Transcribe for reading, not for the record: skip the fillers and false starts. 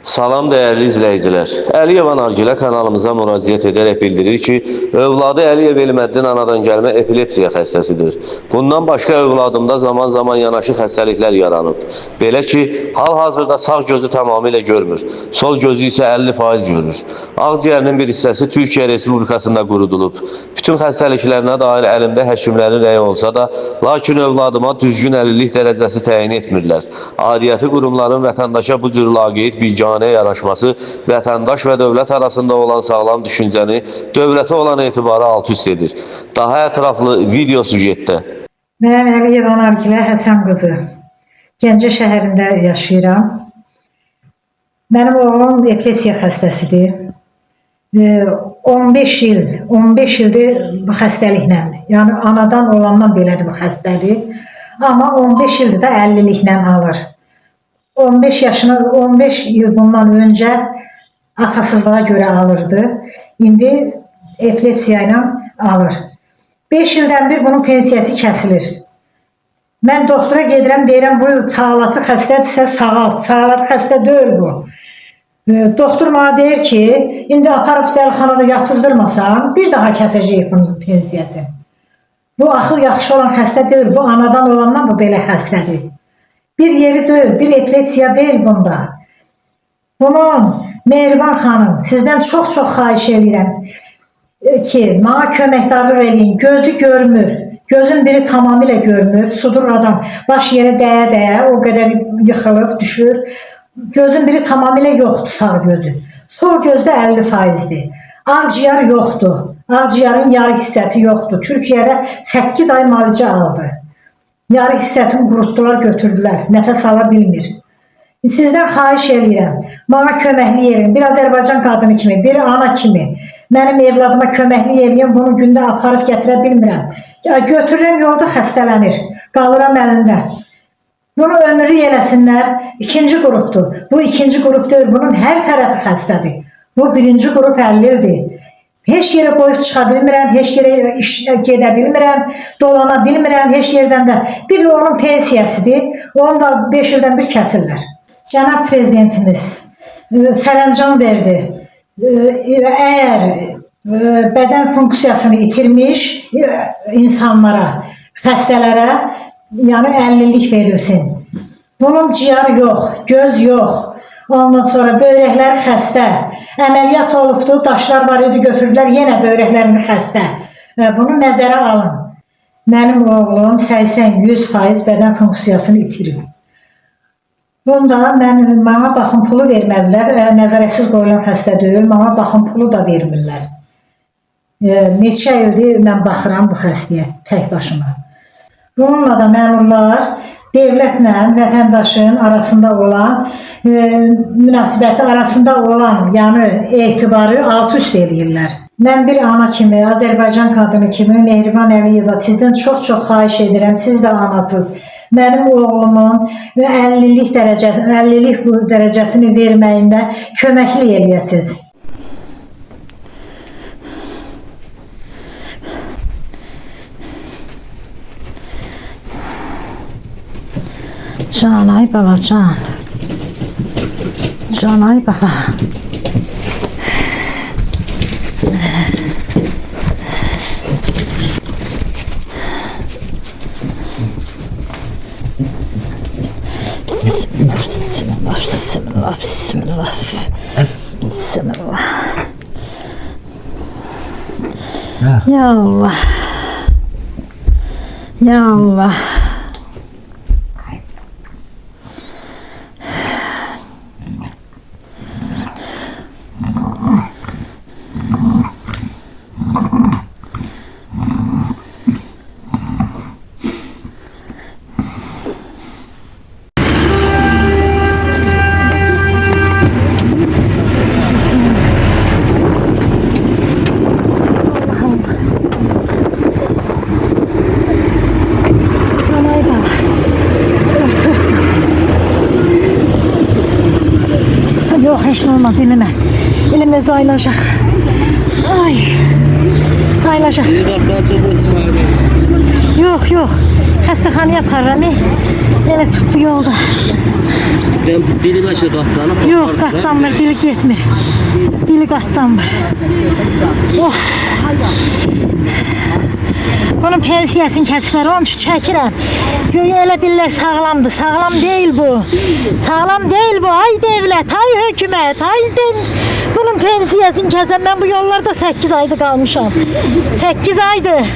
Salam değerli izleyiciler. Əliyev Nargilə kanalımıza müraciət edərək bildirir ki, övladı Əliyev Elməddin anadan gəlmə epilepsiya xəstəsidir. Bundan başqa övladımda zaman zaman yanaşı xəstəliklər yaranıb. Belə ki, hal-hazırda sağ gözü tamamilə görmür. Sol gözü isə 50% görür. Ağciyərinin bir hissəsi Türkiyə Respublikasında qurudulub. Bütün xəstəliklərinə dair əlimdə həkimlərin rəyi olsa da, lakin övladıma düzgün əlillik dərəcəsi təyin etmirlər. Aidiyyəti qurumların vətəndaşa bu cür laqeyd bilgi yaraşması vətəndaş və dövlət arasında olan sağlam düşüncəni, dövlətə olan etibarı alt-üst edir. Daha ətraflı video süjetdə. Mən Əliyev Nargilə Həsən qızı. Gəncə şəhərində yaşayıram. Mənim oğlum epilepsiya xəstəsidir. 15 ildir bu xəstəliklə, yəni anadan olandan belədir bu xəstəlik. Amma 15 ildir də 50-liklə alır. 15 yıl bundan öncə atasızlığa görə alırdı. İndi epilepsiya ilə alır. 5 ildən bir bunun pensiyası kəsilir. Mən doktora gedirəm, deyirəm bu sağalası xəstədirsə sağalt. Sağalası xəstə deyil bu. Doktor bana deyir ki, indi aparıb dəlixanada yatızdırmasan, bir daha kəsirəcək bunun pensiyasını. Bu axıl yaxşı olan xəstə deyil, bu anadan olandan bu belə xəstədir. Bir yeri deyil, bir epilepsiya deyil bunda. Bunun Mehriban xanım, sizdən çox xahiş edirəm ki, bana köməkdarlıq edin. Gözü görmür, gözün biri tamamilə görmür, sudur adam, baş yerə dəyə-dəyə, o qədər yıxılıb, düşür. Gözün biri tamamilə yoxdur, sağ gözü. Sol gözdə 50%'dir. Ağciyar yoxdur, ağciyarın yarı hissəsi yoxdur. Türkiyədə 8 ay müalicə aldı. Yarı hissəsini qurutdular, götürdülər. Nəfəs ala bilmir. Sizdən xahiş edirəm. Bana köməkli yerin. Bir Azərbaycan qadını kimi, bir ana kimi. Mənim evladıma köməkli yerin. Bunu gündə aparıb gətirə bilmirəm. Götürürəm, yolda xəstələnir. Qalıram əlində. Bunu ömürlü eləsinlər. İkinci qrupdur. Bu ikinci qrup deyil. Bunun hər tərəfi xəstədir. Bu birinci qrup 50'dir. Heç yerə qoyub çıxa bilmirəm, heç yerə gedə bilmirəm, dolana bilmirəm, heç yerdən də. Bir onun pensiyasıdır, onu da 5 ildən bir kəsirlər. Cənab Prezidentimiz sərəncam verdi. Əgər bədən funksiyasını itirmiş insanlara, xəstələrə, yəni 50'lik verilsin. Bunun ciyarı yox, göz yox. Ondan sonra böbrəkləri xəstə. Əməliyyat olubdu, daşlar var idi, götürdülər, yenə böbrəklərini xəstə. Bunu nəzərə alın. Mənim oğlum 80-100% bədən funksiyasını itirib. Bunda bana baxım pulu vermədilər. Nəzarətsiz qoyulan xəstə deyil, bana baxım pulu da vermirlər. Neçə ildir mən baxıram bu xəstəyə tək başıma. Bununla da məmurlar devlətlə vətəndaşın arasında olan münasibəti arasında olan, yəni etibarı alt-üst eləyirlər. Mən bir ana kimi, Azərbaycan qadını kimi Mehriban Əliyeva sizdən çox xahiş edirəm. Siz də anasız. Mənim oğlumun 50'lik dərəcəsini verməyində köməkli eləyəsiniz. Can ay baba, can. Can ay baba. Bismillah. Ya Allah. Ya Allah. Yok, heç olmaz, elimə. Elimə ayılacaq. Ay. Ayılacaq. Yox. Xəstəxanaya aparıram. Elə tutdu yolda. Dili başa qatlanıb. Yox, qatlanmır, dili getmir. Dili qatlanmır. Oh. Bunun pensiyasını kəsiblər, onun üçün çəkirəm. Göyə elə bilirlər sağlamdır, sağlam deyil bu. Sağlam deyil bu, ay devlət, ay hökumət, ay bunun pensiyasını kəsəm. Mən bu yollarda 8 aydır qalmışam. 8 aydır.